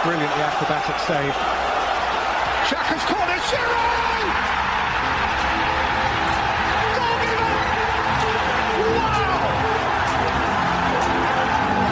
Brilliantly acrobatic save. Xhaka's corner, Giroud! Wow!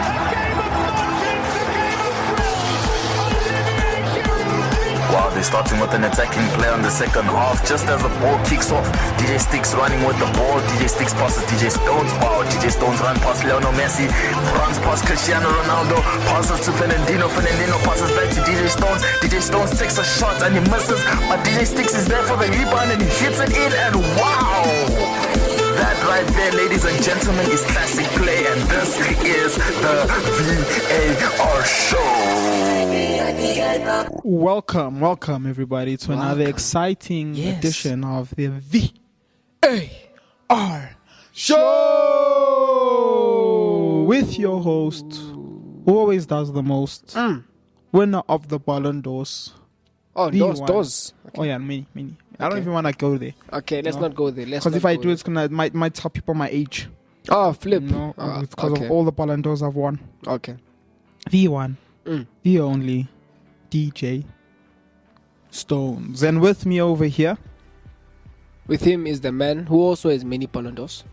A game of nonsense, a game of thrills. Olivier Giroud. Wow, they're starting with an attacking play on the second half. Just as the ball kicks off, DJ Sticks running with the ball. DJ Sticks passes DJ Stones. Wow, DJ Stones run past Lionel Messi. Runs past Cristiano Ronaldo. Passes to Fernandinho. Fernandinho passes back to DJ Stones. DJ Stones takes a shot and he misses. But DJ Sticks is there for the rebound and he hits it in. And wow! That right there, ladies and gentlemen, is classic play. And this is the VAR show. Welcome everybody to another exciting edition of the VAR show with your host, who always does the most, winner of the Ballon d'Ors. Oh, doors. Okay. Oh yeah, many. I don't even want to go there. Okay, let's not go there. Because if I do, it's gonna might tell people my age. Oh, flip. No, because of all the Ballon d'Ors I've won. Okay. The one, the only, DJ Stones. And with me over here, with him is the man who also has many Ballon d'Ors,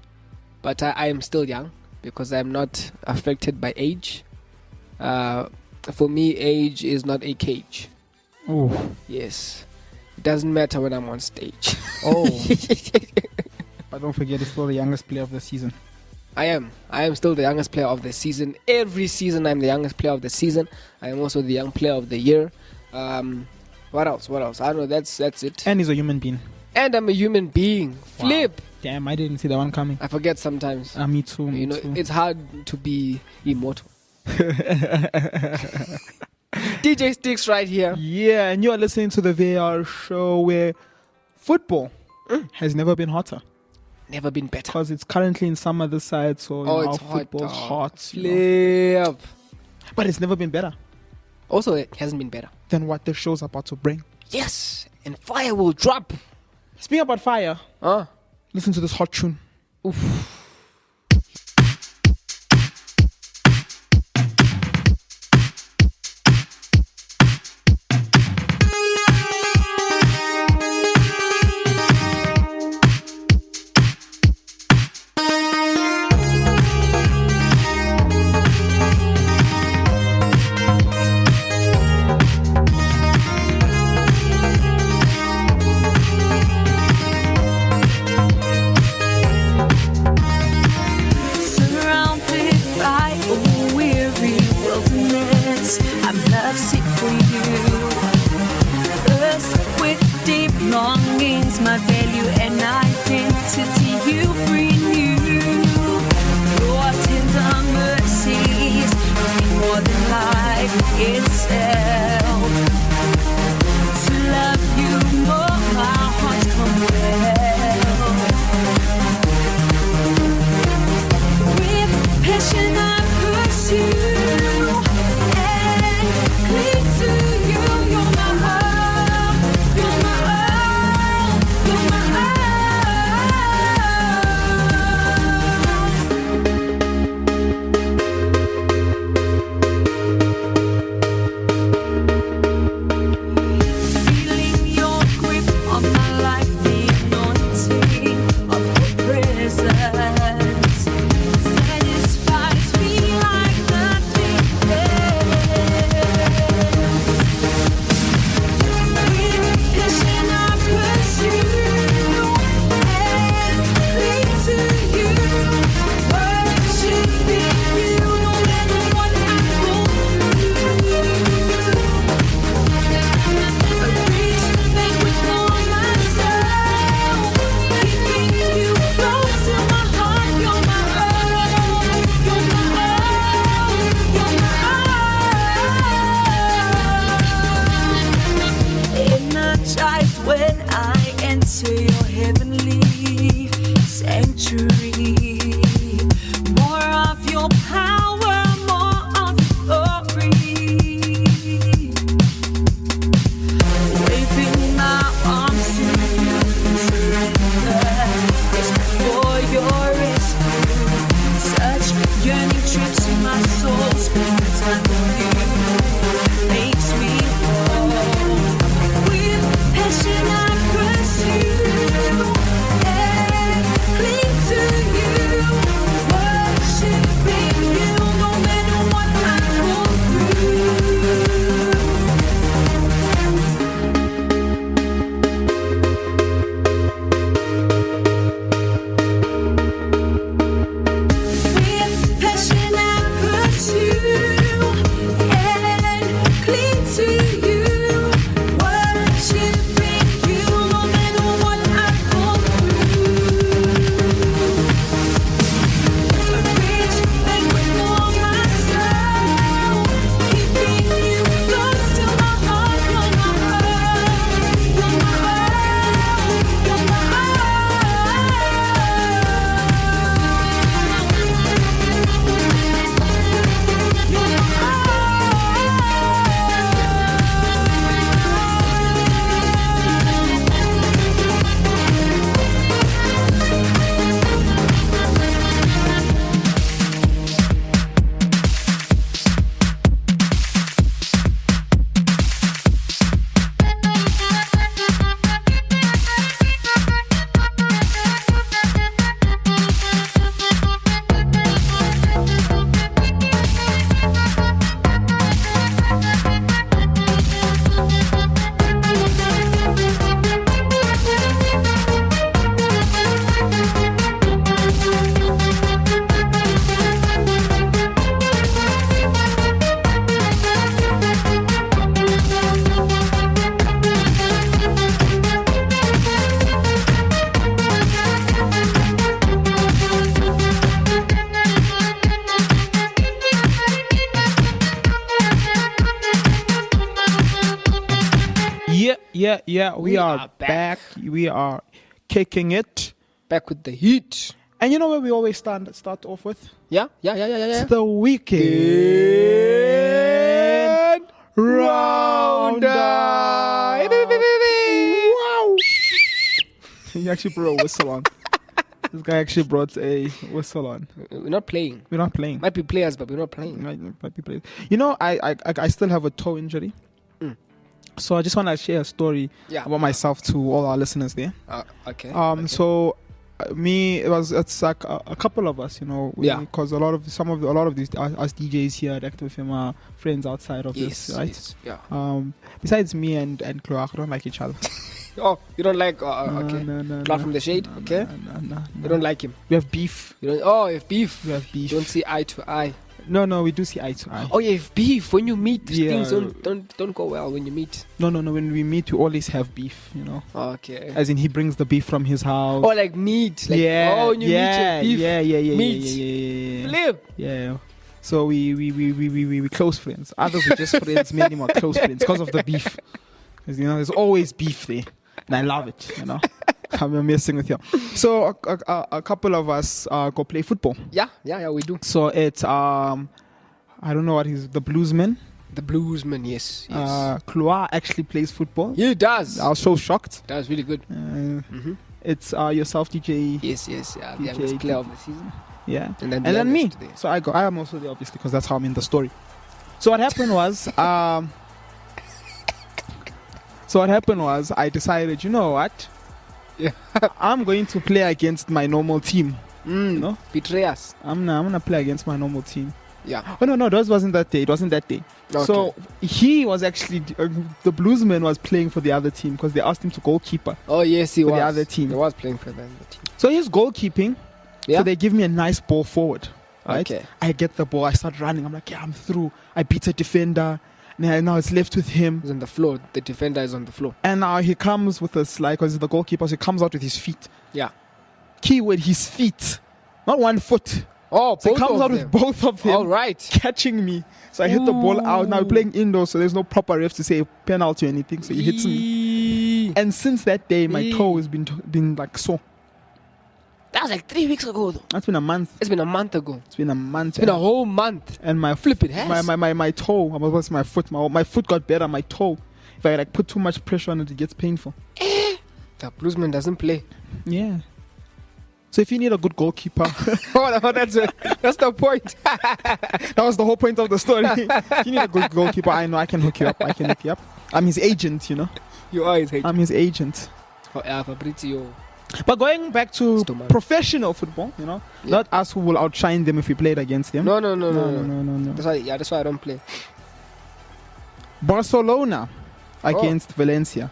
but I am still young because I am not affected by age. For me, age is not a cage. Oh yes, it doesn't matter when I'm on stage. Oh, but don't forget, it's still the youngest player of the season. I am still the youngest player of the season. Every season I'm the youngest player of the season. I am also the young player of the year. What else? I don't know. That's it. And he's a human being. And I'm a human being. Wow. Flip. Damn, I didn't see that one coming. I forget sometimes. Me too. It's hard to be immortal. DJ Sticks right here. Yeah, and you are listening to the VAR show where football has never been hotter. Never been better. Because it's currently in summer this side, so it's football's hot. Flip. But it's never been better. Also, it hasn't been better than what the show's about to bring. Yes, and fire will drop. Speaking about fire, listen to this hot tune. Oof. Yearning trips in my soul, spend time with you makes Yeah. We are back. We are kicking it. Back with the heat. And you know where we always start off with? Yeah. It's the weekend roundup. Wow. He actually brought a whistle on. This guy actually brought a whistle on. We're not playing. Might be players, but we're not playing. Might be players. You know, I still have a toe injury. So I just want to share a story about myself to all our listeners there. Okay. So it's like a couple of us, you know, because a lot of these us DJs here at Active FM are friends outside of this, right? Yes, yeah. Besides me and Chloe, we don't like each other. Oh, you don't like? Okay. No. Cloud from the shade. Okay. No. You don't like him. We have beef. You have beef. We have beef. Don't see eye to eye. No, we do see eye to eye. Oh, you have beef when you meet. Things don't go well when you meet. No. When we meet, we always have beef. You know. Okay. As in, he brings the beef from his house. Oh, like meat. Like, when you meet, you have beef. Yeah. Meat. Flip. Yeah. So we close friends. Others were just friends, made him close friends because of the beef. Because you know, there's always beef there, and I love it. You know. I'm messing with you. So a couple of us go play football. Yeah, we do. So it's I don't know what he's the bluesman. The bluesman, yes. Chloe actually plays football. He does. I was so shocked. That was really good. It's yourself, DJ. Yes. Yeah, the youngest player of the season. Yeah, and then me. Today. So I am also there, obviously, because that's how I'm in the story. So what happened was, I decided, you know what? Yeah. I'm going to play against my normal team. You know? Betray us. I'm gonna play against my normal team. Yeah. Oh no, that wasn't that day. It wasn't that day. Okay. So he was actually the bluesman was playing for the other team because they asked him to goalkeeper. Oh yes, he was. For the other team. He was playing for the other team. So he's goalkeeping. Yeah. So they give me a nice ball forward. Right? Okay. I get the ball. I start running. I'm like, I'm through. I beat a defender. Now it's left with him. He's on the floor. The defender is on the floor. And now he comes with a slide because he's the goalkeeper. So he comes out with his feet. Yeah. Keyword: his feet, not 1 foot. Oh, so he comes out with both of them. All right. Catching me. So I hit the ball out. Now we're playing indoors, so there's no proper refs to say penalty or anything. So he hits me. And since that day, my toe has been like sore. That was like 3 weeks ago, though. That's been a month. It's been a month ago. It's been a month. It's been a whole month. And my flip it has. My toe. What's my foot? My foot got better. My toe. If I put too much pressure on it, it gets painful. The bluesman doesn't play. Yeah. So if you need a good goalkeeper, that's the point. That was the whole point of the story. If you need a good goalkeeper, I know I can hook you up. I'm his agent, you know. You are his agent. I'm his agent. Forever, Britio. But going back to professional football, you know, not us who will outshine them if we played against them. No. That's why I don't play. Barcelona against Valencia.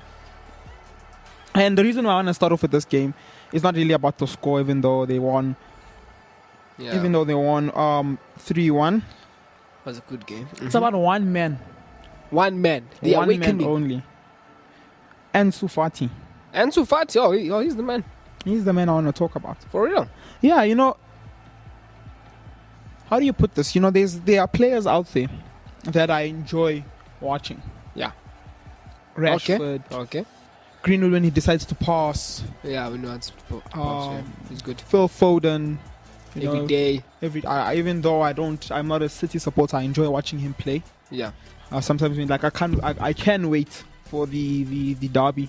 And the reason why I want to start off with this game is not really about the score, even though they won. Yeah. Even though they won 3-1. It was a good game. It's about one man. One man. The one awakening. Man only. Ansu Fati. Ansu Fati, he's the man. He's the man I want to talk about. For real? Yeah, you know, how do you put this? You know, there are players out there that I enjoy watching. Yeah. Rashford. Okay. Greenwood when he decides to pass. Yeah, we know it's pass. He's good. Phil Foden. Every day. Even though I'm not a City supporter, I enjoy watching him play. Yeah. Sometimes I can wait for the derby.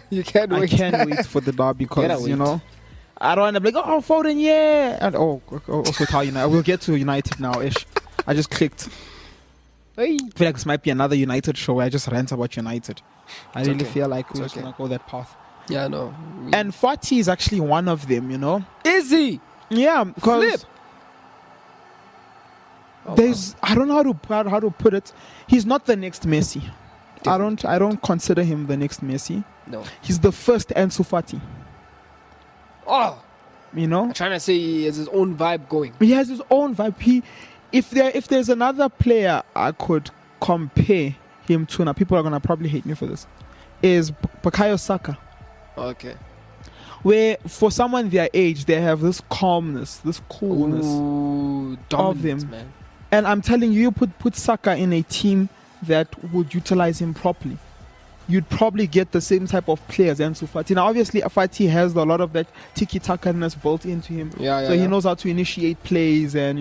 You can't wait. I can't wait for the derby because you know I don't want to be like, oh, Foden, yeah, and also tell United. We'll get to United now, ish. I just clicked. Hey. I feel like this might be another United show where I just rant about United. I really feel like we're just gonna go that path. Yeah, no. And Fati is actually one of them, you know. Is he? Yeah, because I don't know how to put it. He's not the next Messi. Definitely. I don't consider him the next Messi. No. He's the first Ansu Fati. Oh. You know? I'm trying to say he has his own vibe going. He has his own vibe. If there's another player I could compare him to, now people are gonna probably hate me for this, is Bukayo Saka. Okay. Where for someone their age they have this calmness, this coolness of him. Man. And I'm telling you, put Saka in a team that would utilize him properly. you'd probably get the same type of players Ansu Fati. Now, obviously, Fati has a lot of that tiki-taka-ness built into him. So he knows how to initiate plays and,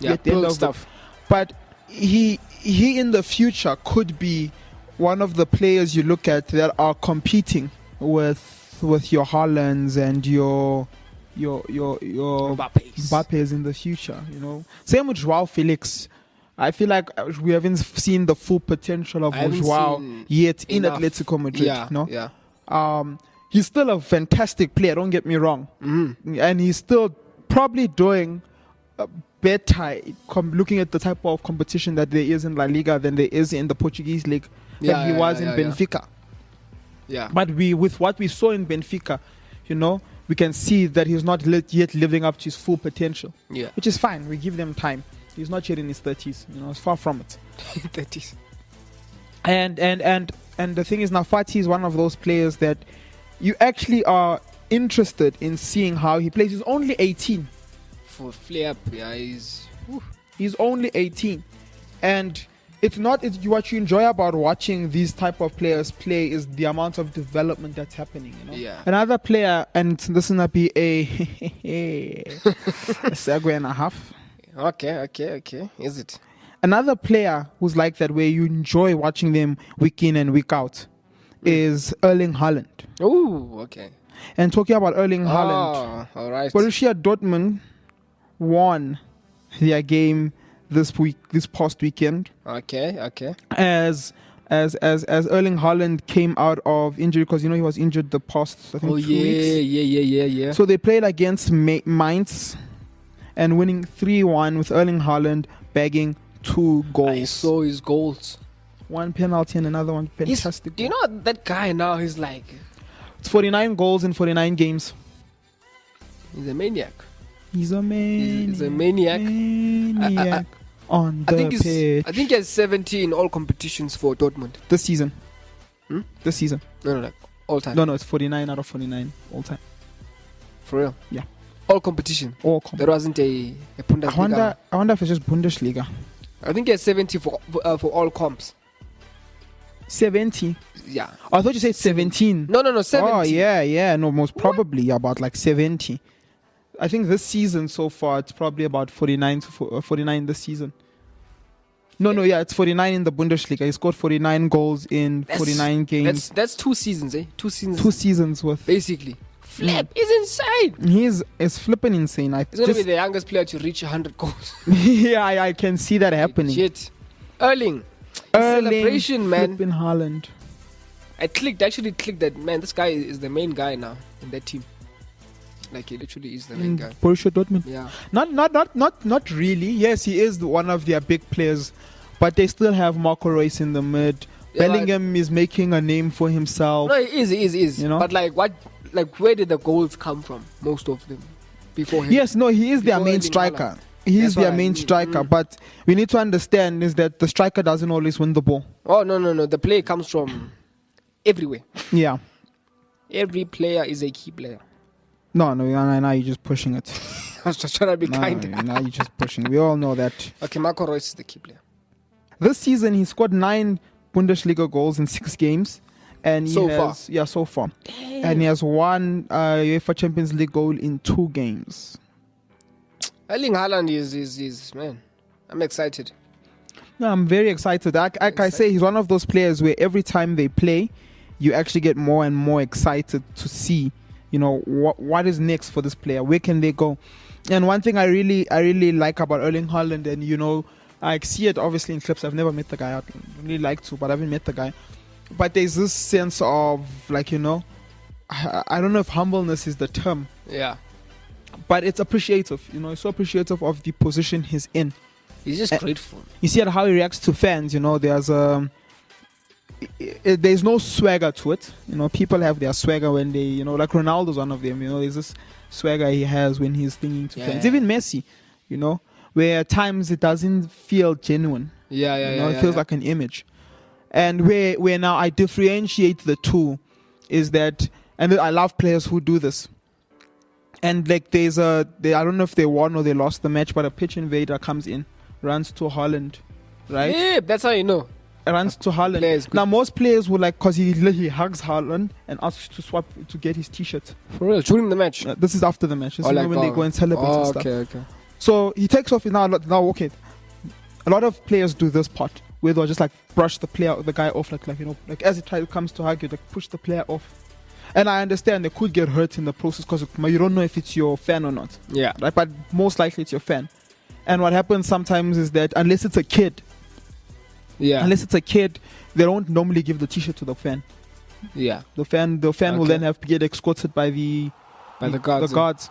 get the end of stuff. But he in the future could be one of the players you look at that are competing with your Haalands and your Mbappes in the future. Same with Joao Felix. I feel like we haven't seen the full potential of Joao yet in Atletico Madrid. He's still a fantastic player, don't get me wrong. And he's still probably doing better looking at the type of competition that there is in La Liga than there is in the Portuguese league than he was in Benfica. But with what we saw in Benfica, we can see that he's not yet living up to his full potential. Which is fine. We give them time. He's not yet in his 30s. It's far from it. 30s. And the thing is, now Fati is one of those players that you actually are interested in seeing how he plays. He's only 18. For flare up, he's only 18. And what you enjoy about watching these type of players play is the amount of development that's happening. Another player, and this will not be a segue and a half. Okay. Is it? Another player who's like that, where you enjoy watching them week in and week out, is Erling Haaland. Oh, okay. And talking about Erling Haaland, all right. Borussia Dortmund won their game this past weekend. Okay. As Erling Haaland came out of injury, because he was injured the past 2 weeks. Yeah. So they played against Mainz and winning 3-1 with Erling Haaland bagging 2 goals. I saw his goals. One penalty and another one fantastic. Do you know that guy now? He's like, it's 49 goals in 49 games. He's a maniac. He's a maniac. On the pitch. I think he has 70 in all competitions for Dortmund. This season. This season. No, like all time. No, it's 49 out of 49 all time. For real? Yeah. All competition. There wasn't a Bundesliga. I wonder if it's just Bundesliga. I think he has 70 for all comps. 70? Yeah. Oh, I thought you said 17. No, 70. Oh, yeah. No, most probably about like 70. I think this season so far it's probably about 49 this season. It's 49 in the Bundesliga. He scored 49 goals in 49 games. That's 2 seasons, eh? 2 seasons. 2 seasons worth. Basically. Flip is insane. He's flipping insane. He's going to be the youngest player to reach 100 goals. Yeah, I can see that happening. Shit. Erling. Celebration, man. Flipping Haaland. I actually clicked that, man, this guy is the main guy now in that team. Like, he literally is the main guy. Borussia Dortmund. Yeah. Not really. Yes, he is one of their big players, but they still have Marco Reus in the mid. Yeah, Bellingham is making a name for himself. No, he is. But where did the goals come from? Most of them before him. Yes, no, he is their main striker. He is their main striker, but we need to understand is that the striker doesn't always win the ball. Oh, no. The play comes from everywhere. Yeah. Every player is a key player. No, now you're just pushing it. I was just trying to be kind. Now you're just pushing. We all know that. Okay, Marco Reus is the key player. This season, he scored 9 Bundesliga goals in 6 games. And so far. Damn. And he has 1 UEFA Champions League goal in 2 games. Erling Haaland is man. I'm excited. No, I'm very excited. I say, he's one of those players where every time they play, you actually get more and more excited to see, what is next for this player. Where can they go? And one thing I really like about Erling Haaland, and I see it obviously in clips. I've never met the guy. I'd really like to, but I haven't met the guy. But there's this sense of I don't know if humbleness is the term. Yeah. But it's appreciative. He's so appreciative of the position he's in. He's just grateful. You see how he reacts to fans. There's no swagger to it. People have their swagger when they, like Ronaldo's one of them. There's this swagger he has when he's singing to fans. Even Messi, where at times it doesn't feel genuine. It feels like an image. And where now I differentiate the two is that, and I love players who do this. And like I don't know if they won or they lost the match, but a pitch invader comes in, runs to Haaland, right? Yeah, that's how you know. runs to player is Haaland. good. Now most players would like, cause he hugs Haaland and asks to swap to get his T-shirt. For real, during the match. This is after the match. This is when they go and celebrate and stuff. Okay. So he takes off. Now okay. A lot of players do this part where they'll just like brush the guy off, like as it comes to hug you, like push the player off. And I understand they could get hurt in the process because you don't know if it's your fan or not. Yeah. Right, but most likely it's your fan. And what happens sometimes is that unless it's a kid, they don't normally give the T-shirt to the fan. Yeah. The fan will then have to get escorted by the guards.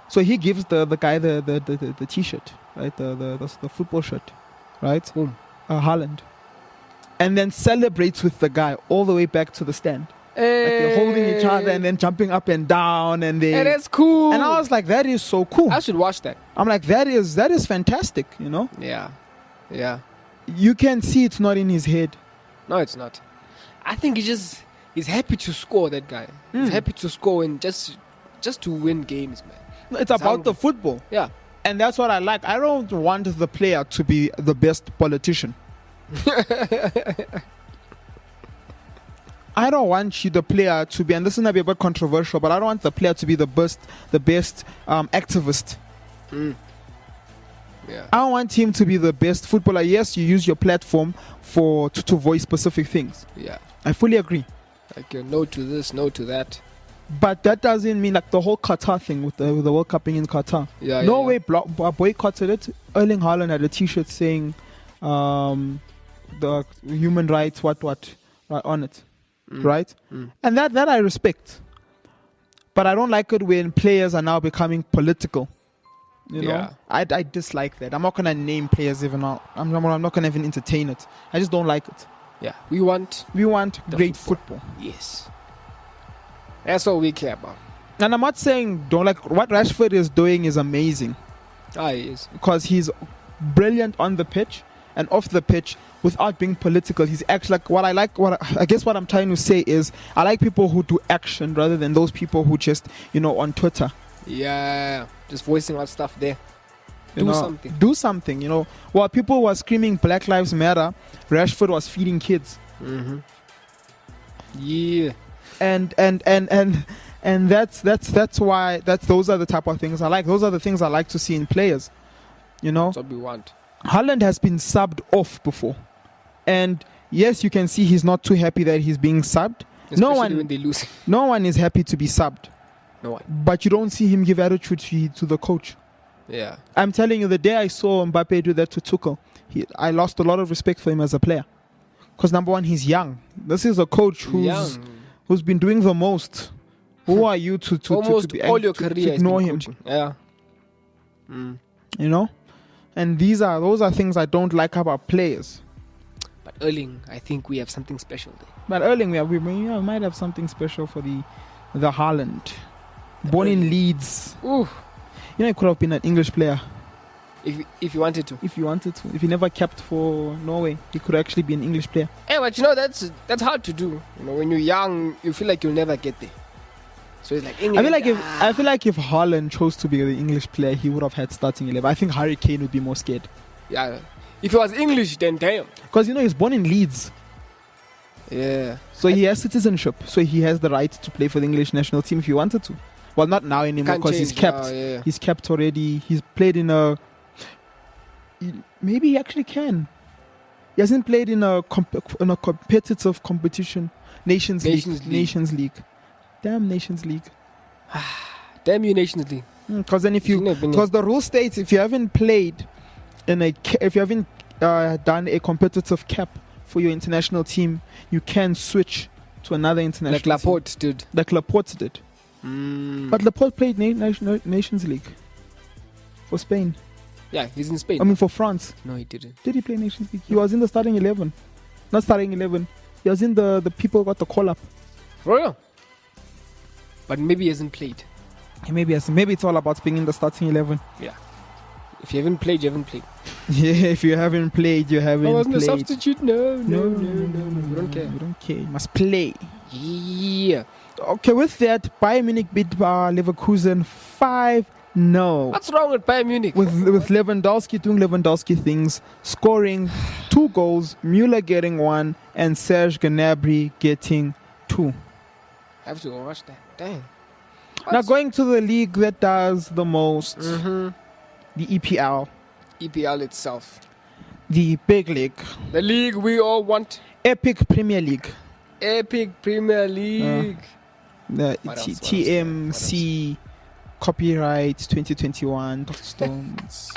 So he gives the guy the T-shirt, right? The football shirt, right? Haaland, and then celebrates with the guy all the way back to the stand. Like they're holding each other and then jumping up and down, and Hey, that's cool. And I was like, that is so cool. I should watch that. I'm like, that is fantastic, you know? Yeah. You can see it's not in his head. No, it's not. I think he's happy to score, that guy. He's happy to score and just to win games, man. It's about the football. Yeah. And that's what I like. I don't want the player to be the best politician. I don't want the player to be, and this is going to be a bit controversial, but I don't want the player to be the best activist. Yeah. I don't want him to be the best footballer. Yes, you use your platform to voice specific things. Yeah. I fully agree. Like no to this, no to that. But that doesn't mean like the whole Qatar thing with the World Cup being in Qatar. Yeah. Norway boycotted it. Erling Haaland had a T-shirt saying the human rights what right on it, right? And that I respect. But I don't like it when players are now becoming political. You know, I dislike that. I'm not gonna name players even now. I'm not gonna even entertain it. I just don't like it. Yeah, we want great football. Yes, that's all we care about. And I'm not saying don't like what Rashford is doing is amazing. He is, because he's brilliant on the pitch and off the pitch without being political. He's actually I guess what I'm trying to say is I like people who do action rather than those people who just on Twitter. Yeah, just voicing out stuff there. Do something. While people were screaming Black Lives Matter, Rashford was feeding kids. Yeah, and that's why those are the type of things I like. Those are the things I like to see in players. That's what we want. Haaland has been subbed off before, and yes, you can see he's not too happy that he's being subbed. Especially when they lose. No one is happy to be subbed. No one. But you don't see him give attitude to the coach. Yeah. I'm telling you, the day I saw Mbappe do that to Tuchel, I lost a lot of respect for him as a player. Because number one, he's young. This is a coach who's been doing the most. Who are you to all your career to ignore him? Coaching. Yeah. And those are things I don't like about players. But Erling, I think we have something special there. But Erling, we might have something special for the Haaland. Born in Leeds. Ooh. He could have been an English player. If you wanted to. If he never capped for Norway, he could actually be an English player. Hey, but that's hard to do. When you're young, you feel like you'll never get there. So it's like England. I feel like if Haaland chose to be the English player, he would have had starting 11. I think Harry Kane would be more scared. Yeah. If he was English, then damn. Because he's born in Leeds. Yeah. So he has citizenship. So he has the right to play for the English national team if he wanted to. Well, not now anymore because he's capped. Yeah. He's capped already. He's played in maybe he actually can. He hasn't played in a competitive competition. Nations League. Damn Nations League. Damn you, Nations League. Because then because the rule states if you haven't played if you haven't done a competitive cap for your international team, you can switch to another international like Laporte team. did. Like Laporte did. But Laporte played Nations League for Spain. Yeah, he's in Spain. I mean, for France. No, he didn't. Did he play Nations League? He was in the starting 11. Not starting 11. He was in the people got the call up. For real? But maybe he hasn't played. Maybe it's all about being in the starting 11. Yeah. If you haven't played, you haven't played. Yeah, if you haven't played, you haven't played. I wasn't a substitute. No. We don't care. We don't care. You must play. Yeah. Okay, with that, Bayern Munich beat Leverkusen 5-0 No. What's wrong with Bayern Munich? With Lewandowski doing Lewandowski things, scoring 2 goals, Müller getting 1, and Serge Gnabry getting 2. I have to watch that. Dang. Now going to the league that does the most, the EPL, EPL itself. the big league, The league we all want. Epic Premier League, Epic Premier League. the What else? TMC, copyright 2021, Dr. Stones,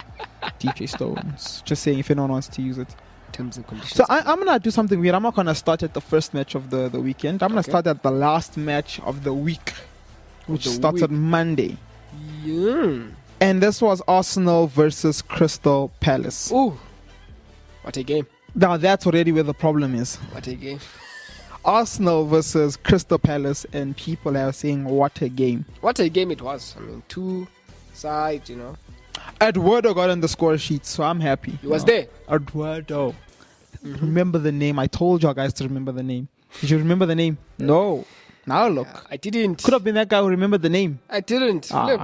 DJ Stones. Just saying if anyone wants to use it. Terms and conditions. So I'm going to do something weird. I'm not going to start at the first match of the weekend. I'm going to Okay. start at the last match of the week, which the starts week. on Monday. Yeah. And this was Arsenal versus Crystal Palace. Ooh. What a game. Now that's already where the problem is. What a game. Arsenal versus Crystal Palace, and people are saying, what a game. What a game it was. I mean, 2 sides, you know. Eduardo got on the score sheet, so I'm happy. He was there. Eduardo. Remember the name. I told you guys to remember the name. Did you remember the name? No. Now look. Yeah, I didn't. Could have been that guy who remembered the name. I didn't. Flip.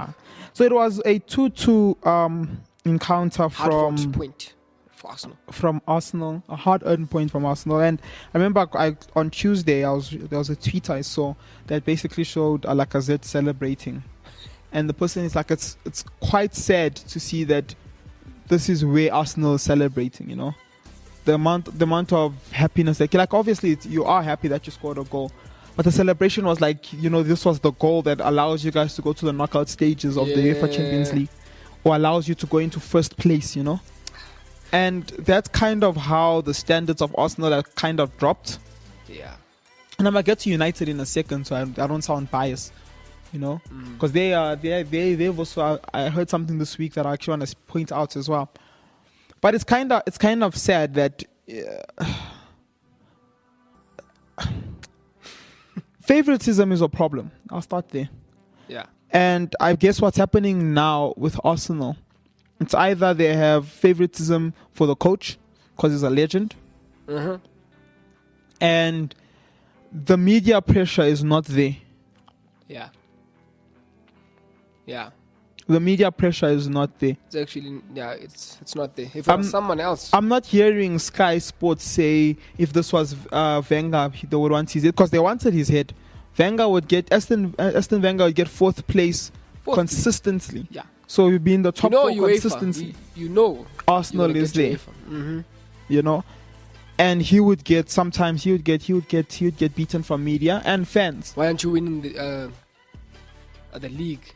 So it was a 2-2 encounter Hard-fought point for Arsenal. from Arsenal, a hard-earned point from Arsenal. And I remember on Tuesday, there was a tweet I saw that basically showed Lacazette celebrating, and the person is like, it's quite sad to see that this is where Arsenal is celebrating. You know, the amount of happiness. Like obviously you are happy that you scored a goal, but the celebration was like, you know, this was the goal that allows you guys to go to the knockout stages of the UEFA Champions League, or allows you to go into first place. You know. And that's kind of how the standards of Arsenal have kind of dropped. Yeah. And I'm gonna get to United in a second, so I don't sound biased, you know, because they've also. I heard something this week that I actually want to point out as well. But it's kind of sad that favoritism is a problem. I'll start there. Yeah. And I guess what's happening now with Arsenal, it's either they have favoritism for the coach because he's a legend, and the media pressure is not there. Yeah. Yeah. The media pressure is not there. It's actually, yeah, it's not there. If it was someone else. I'm not hearing Sky Sports say if this was Wenger, they would want his head, because they wanted his head. Wenger would get Aston Wenger would get 4th place consistently. Yeah. So we've been the top 4 UEFA, consistency. you know Arsenal is there. You know, and he would get beaten from media and fans. Why aren't you winning the league?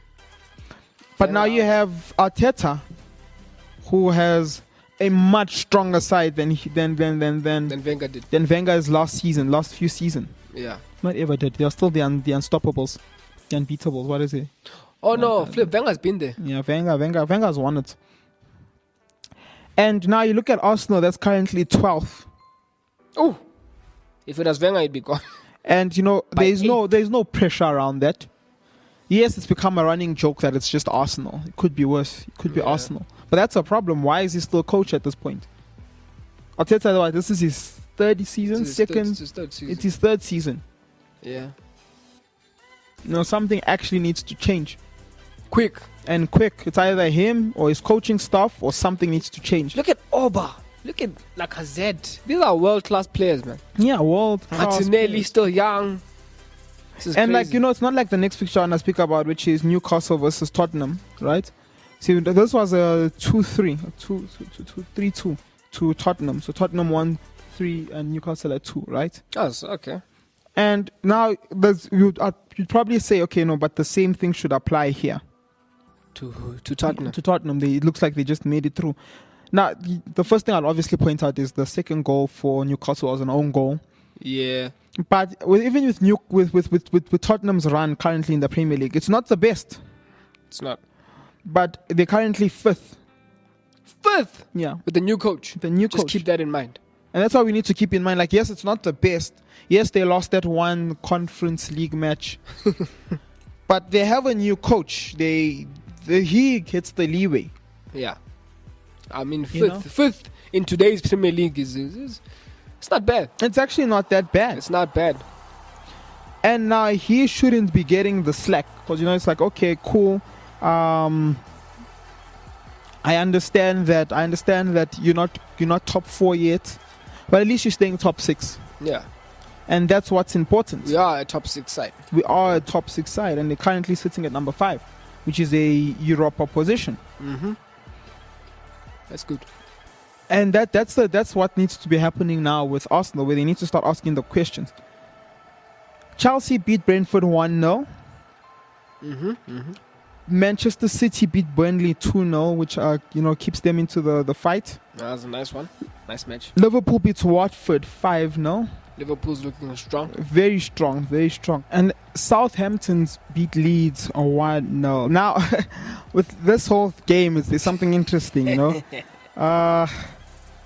But now you have Arteta, who has a much stronger side than Wenger did. Wenger's last few seasons. Yeah. Not ever did. They are still the unstoppables, the unbeatables. What is it? Oh no, Flip, Wenger's been there. Yeah, Wenger's won it. And now you look at Arsenal, that's currently 12th. Oh, if it was Wenger, it'd be gone. And you know, By there's no pressure around that. Yes, it's become a running joke that it's just Arsenal. It could be worse. It could be Arsenal. But that's a problem. Why is he still coach at this point? I'll tell you what, this is his third season, It's his third season. It's his third season. Yeah. You know, something actually needs to change. Quick. And quick. It's either him or his coaching staff, or something needs to change. Look at Oba. Look at Lacazette. These are world-class players, man. Yeah, world-class Martinelli players. still young. This is And like, crazy. you know, it's not like the next fixture I want to speak about, which is Newcastle versus Tottenham, right? See, this was a 3-2 to Tottenham. So Tottenham won 3 and Newcastle at 2, right? Oh, okay. And now you'd probably say, okay, no, but the same thing should apply here. To Tottenham. To Tottenham. It looks like they just made it through. Now, the first thing I'll obviously point out is the second goal for Newcastle was an own goal. Yeah. But even with Tottenham's run currently in the Premier League, it's not the best. It's not. But they're currently 5th. 5th? Yeah. With the new coach. The new Just coach. keep that in mind. And that's what we need to keep in mind. Like, yes, it's not the best. Yes, they lost that one Conference League match. But they have a new coach. He gets the leeway. Yeah. I mean, You know? fifth in today's Premier League is it's not bad. It's actually not that bad. It's not bad. And now he shouldn't be getting the slack. Because, you know, it's like, okay, cool. I understand that you're not top 4 yet, but at least you're staying top 6, Yeah. and that's what's important. We are a top 6 side. We are a top 6 side, and they're currently sitting at number 5, which is a Europa position. That's good. And that's what needs to be happening now with Arsenal, where they need to start asking the questions. Chelsea beat Brentford 1-0. Manchester City beat Burnley 2-0, which keeps them into the fight. That was a nice one. Nice match. Liverpool beats Watford 5-0. Liverpool's looking strong. Very strong, very strong. And Southampton's beat Leeds 1-0. Now, with this whole game, there's something interesting,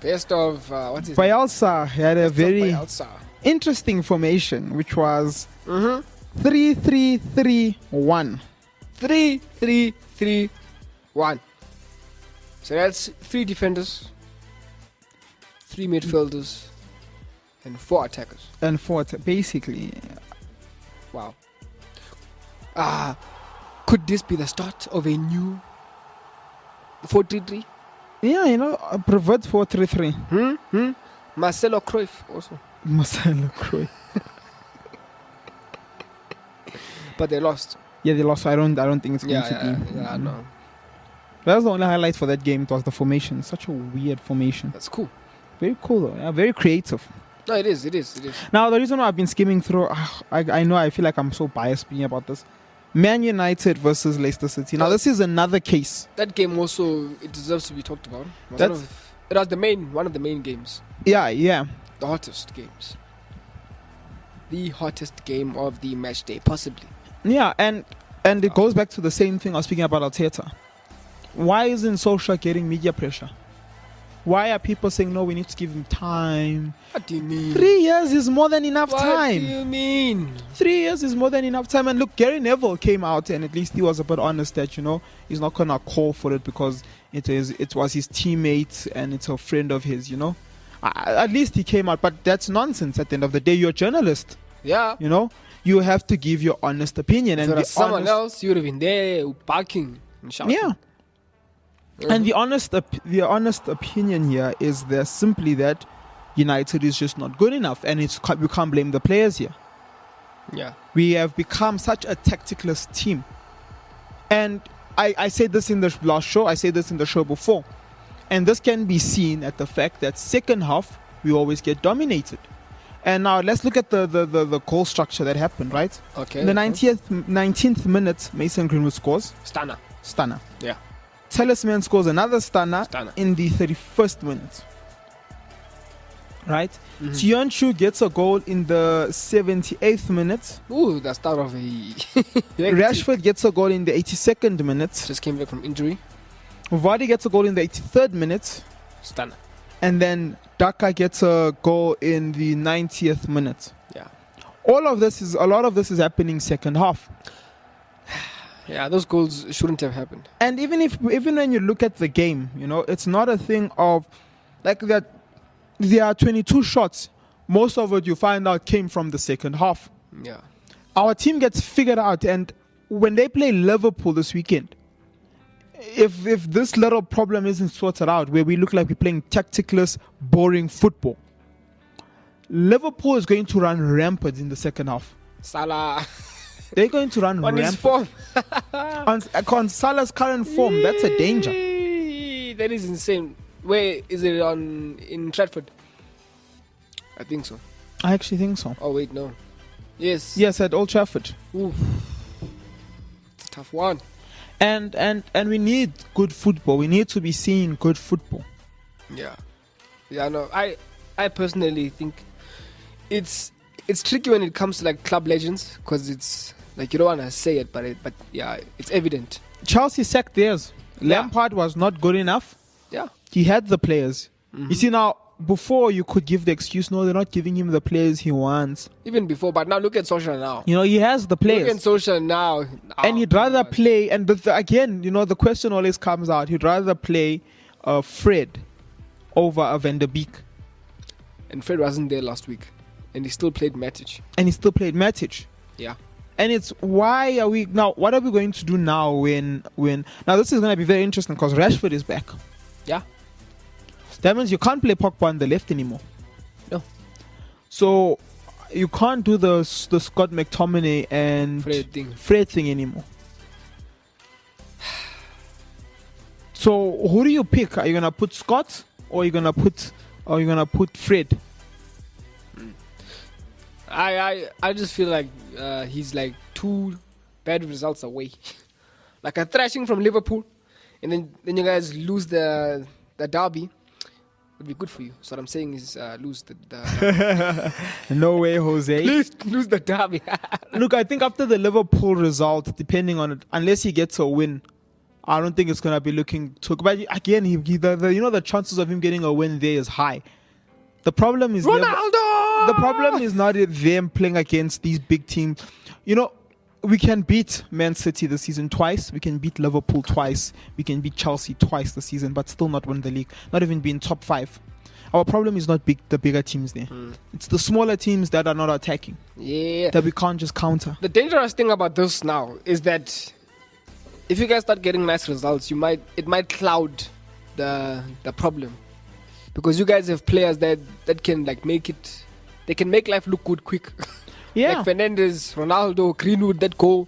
Best of what's his name? Bielsa had a very Bielsa. interesting formation, which was 3-3-3-1. 3-3-3-1. So that's 3 defenders, 3 midfielders, and 4 attackers. And basically. Wow. Could this be the start of a new 4-3-3? Yeah, prevert 4-3-3. Marcelo Cruyff also. Marcelo Cruyff. But they lost. Yeah, they lost. I don't think it's going to be. Yeah, no. That's the only highlight for that game. It was the formation. Such a weird formation. That's cool. Very cool though. Yeah, very creative. No, it is. Now, the reason why I've been skimming through, I know I feel like I'm so biased speaking about this. Man United versus Leicester City. Now, this is another case. That game also, it deserves to be talked about. It was one of the main games. Yeah. The hottest games. The hottest game of the match day, possibly. Yeah, and it goes back to the same thing I was speaking about Arteta. Why isn't Solskjaer getting media pressure? Why are people saying, no, we need to give him time? What do you mean? 3 years is more than enough time. What do you mean? 3 years is more than enough time. And look, Gary Neville came out and at least he was a bit honest that, he's not going to call for it because it was his teammate and it's a friend of his, At least he came out. But that's nonsense at the end of the day. You're a journalist. Yeah. You have to give your honest opinion. If And there was someone else, you would have been there barking and shouting. Yeah. And the honest opinion here is simply that United is just not good enough, and we can't blame the players here. Yeah. We have become such a tacticless team, and I said this in the last show. I said this in the show before, and this can be seen at the fact that second half we always get dominated. And now let's look at the goal structure that happened. Right. Okay. In the 19th minute, Mason Greenwood scores. Stunner. Yeah. Talisman scores another stunner Stunner. in the 31st minute. Right? Sionchu gets a goal in the 78th minute. Ooh, the start of a... Rashford gets a goal in the 82nd minute. Just came back from injury. Vardy gets a goal in the 83rd minute. Stunner. And then Daka gets a goal in the 90th minute. Yeah. A lot of this is happening second half. Yeah, those goals shouldn't have happened. And even when you look at the game, it's not a thing of like that. There are 22 shots. Most of it you find out came from the second half. Yeah. Our team gets figured out, and when they play Liverpool this weekend, if this little problem isn't sorted out, where we look like we're playing tacticless, boring football, Liverpool is going to run rampant in the second half. Salah. They're going to run on rampant. his form. on Salah's current form, that's a danger. That is insane. Where is it in Trafford? I think so. I actually think so. Oh wait, no. Yes. Yes, at Old Trafford. Oof. It's a tough one. And we need good football. We need to be seeing good football. Yeah. Yeah, no. I personally think it's tricky when it comes to like club legends, because it's like you don't want to say it, but yeah, it's evident. Chelsea sacked theirs. Yeah. Lampard was not good enough. Yeah. He had the players. You see, now before you could give the excuse, no, they're not giving him the players he wants. Even before, but now look at Solskjaer now. He has the players. Look at Solskjaer now. And he'd rather play, and again, the question always comes out, he'd rather play Fred over a Van der Beek. And Fred wasn't there last week. And he still played Matic. Yeah. And it's why are we now? What are we going to do now? When now this is going to be very interesting because Rashford is back. Yeah. That means you can't play Pogba on the left anymore. No. So you can't do the Scott McTominay and Fred thing anymore. So who do you pick? Are you gonna put Scott or are you gonna put Fred? I just feel like he's like 2 bad results away. Like a thrashing from Liverpool, and then you guys lose the derby. Would be good for you. So what I'm saying is lose the No way, Jose. Please lose the derby. Look, I think after the Liverpool result, depending on it, unless he gets a win, I don't think it's gonna be looking too. But again, the chances of him getting a win there is high. The problem is Ronaldo. The problem is not them playing against these big teams. We can beat Man City this season twice. We can beat Liverpool twice. We can beat Chelsea twice this season, but still not win the league. Not even be in top 5. Our problem is not the bigger teams there. It's the smaller teams that are not attacking. Yeah. That we can't just counter. The dangerous thing about this now is that if you guys start getting nice results, it might cloud the problem. Because you guys have players that can make it. They can make life look good quick. Yeah. Like Fernandes, Ronaldo, Greenwood, that goal.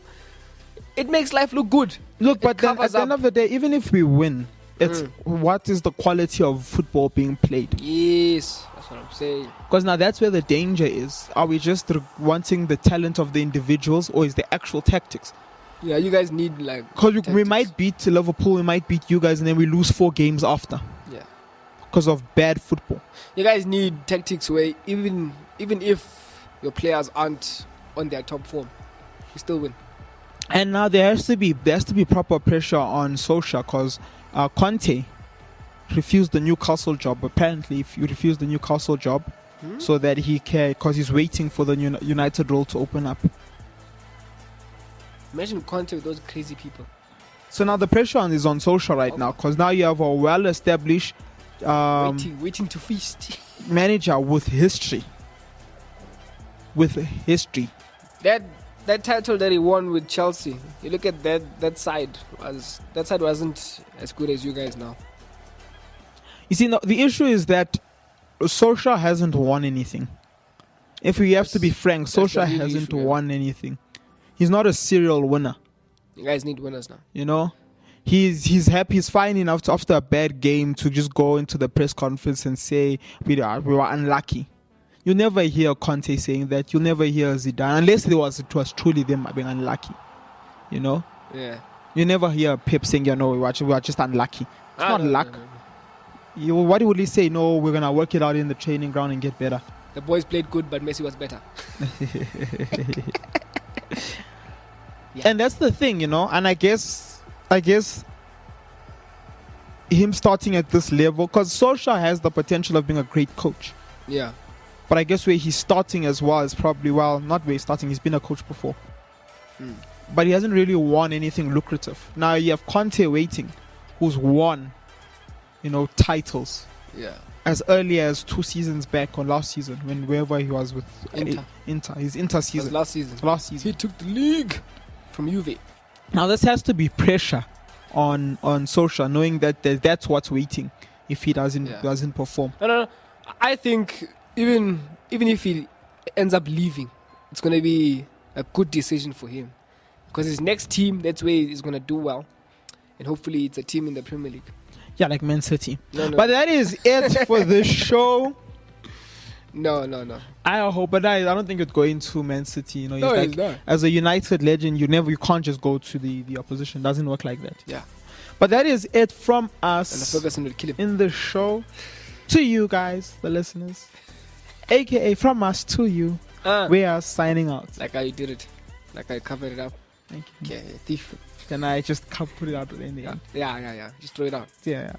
It makes life look good. Look, but then at the end of the day, even if we win, it's what is the quality of football being played? Yes, that's what I'm saying. Because now that's where the danger is. Are we just wanting the talent of the individuals, or is the actual tactics? Yeah, you guys need because we might beat Liverpool, we might beat you guys, and then we lose 4 games after. Yeah. Because of bad football. You guys need tactics where even if your players aren't on their top form, you still win. And now there has to be proper pressure on Solskjaer because Conte refused the Newcastle job. Apparently, if you refuse the Newcastle job, so that he can, because he's waiting for the United role to open up. Imagine Conte with those crazy people. So now the pressure is on Solskjaer right now because now you have a well-established waiting to feast manager with history. That title that he won with Chelsea, you look at that side wasn't as good as you guys now. You see, the issue is that Solskjaer hasn't won anything. If we have to be frank, Solskjaer hasn't won anything. He's not a serial winner. You guys need winners now. He's happy. He's fine enough after a bad game to just go into the press conference and say we were unlucky. You never hear Conte saying that. You'll never hear Zidane unless it was truly them being unlucky. Yeah. You never hear Pep saying, we were just unlucky. It's not luck. No. What would he say? No, we're gonna work it out in the training ground and get better. The boys played good, but Messi was better. Yeah. And that's the thing, and I guess him starting at this level, because Solskjaer has the potential of being a great coach. Yeah. But I guess where he's starting as well is probably, not where he's starting. He's been a coach before. But he hasn't really won anything lucrative. Now you have Conte waiting, who's won, titles. Yeah. As early as 2 seasons back or last season, wherever he was with Inter. His Inter season. Last season. He took the league from Juve. Now this has to be pressure on Solskjaer, knowing that that's what's waiting if he doesn't perform. No. I think even if he ends up leaving, it's going to be a good decision for him. Because his next team, that's where he's going to do well. And hopefully it's a team in the Premier League. Yeah, like Man City. No. But that is it for the show. No. I hope, but I don't think it'd go into Man City. He's not. As a United legend, you can't just go to the opposition. It doesn't work like that. Yeah. But that is it from us and Ferguson will kill him. in the show. To you guys, the listeners. AKA from us to you. We are signing out. Like how you did it. Like I covered it up. Thank you. Okay, thief. Can I just put it out in the end? Yeah. Just throw it out. Yeah.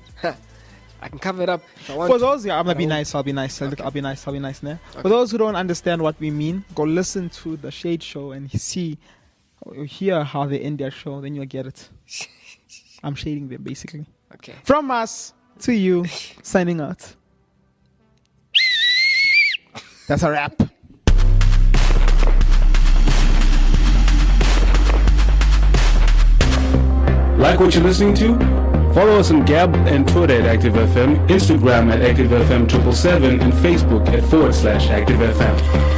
I can cover it up if I want. For those, I'm gonna be nice. I'll be nice. Okay. I'll be nice now. Okay. For those who don't understand what we mean, go listen to the Shade Show and hear how they end their show. Then you'll get it. I'm shading them basically. Okay. From us to you, signing out. That's a wrap. Like what you're listening to? Follow us on Gab and Twitter at ActiveFM, Instagram at ActiveFM777, and Facebook at /ActiveFM.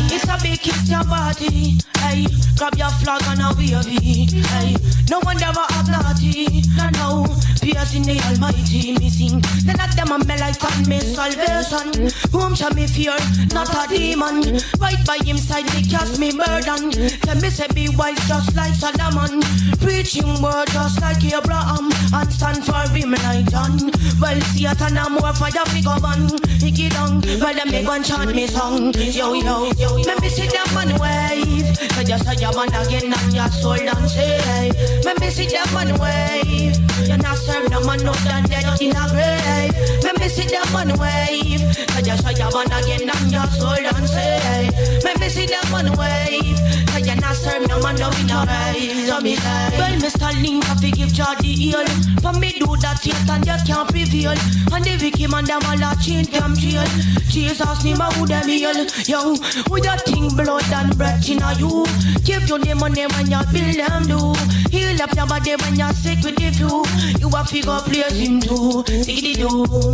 It's a big Christian party, hey. Grab your flag and a wavy, hey. No one ever have naughty, no. Piercing the Almighty, missing. Then at them a me like and me salvation. Whom shall me fear? Not a demon. Right by him side me cast me burden. Tell me say be wise just like Solomon. Preaching word just like Abraham. And stand for him like John. Well, Satan a more fire we go on. He get on, well them me go and chant me song. Yo, yo, yo, let me see them man wave. So just say you man again and your soul don't say. Let me see them man wave. You're not serve no man no than dead in a grave. Let me see them man wave. So just say you man again and your soul don't say. Let me see them man wave. So you're not serve no man no in a grave. So me say, well, Mr. Link have to give Jah the heel. For me do that Satan just can't prevail. And the wicked man them all a change them jail. Jesus name a who them heal. Yo, with that thing blood and breath in a you. Give your name on them and you build them do. Heal up your body when you're sick with the flu. You a figure place him too. Diggy do.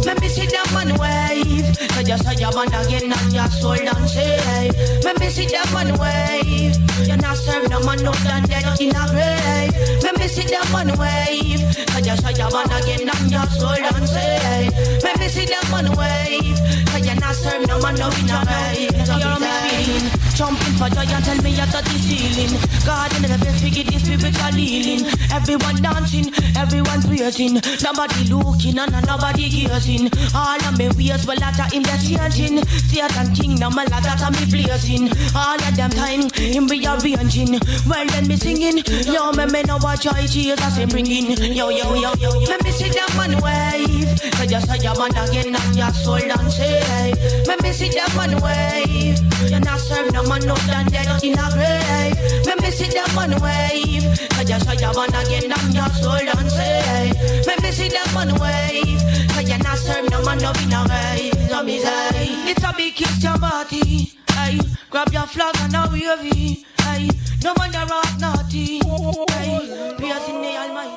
Let me see them man wave. So just say your man again and your soul don't say. Let me see them man wave. You're not serve no man no than dead in a grave. Let me see them man wave. So just say your man again and your soul don't say. Let me see them man wave. So you're not serve no man no in a grave. You're me feeling. Jumping for joy and tell me you're the ceiling. God in the best figure this spiritual healing. Everyone dancing, everyone praising. Nobody looking and nobody gazing. All of me ways well that in the changing. Satan kingdom a lot that me blazing. All of them time in rearranging. Well then me singing. Yo me know what joy Jesus is bringing. Yo yo yo yo. Let me see them man wave. So just say your man again and your soul don't say. Let me see them man wave. You're not serve no man no than dead in a grave. Let me see them man wave. So just say your man again and your soul don't say. Let me see them man wave. So you're not serve no man no in a grave. So me say, it's a big Christian party. Hey, grab your flag and a wavy. Hey, no wonder rock naughty. Hey, praise in the Almighty.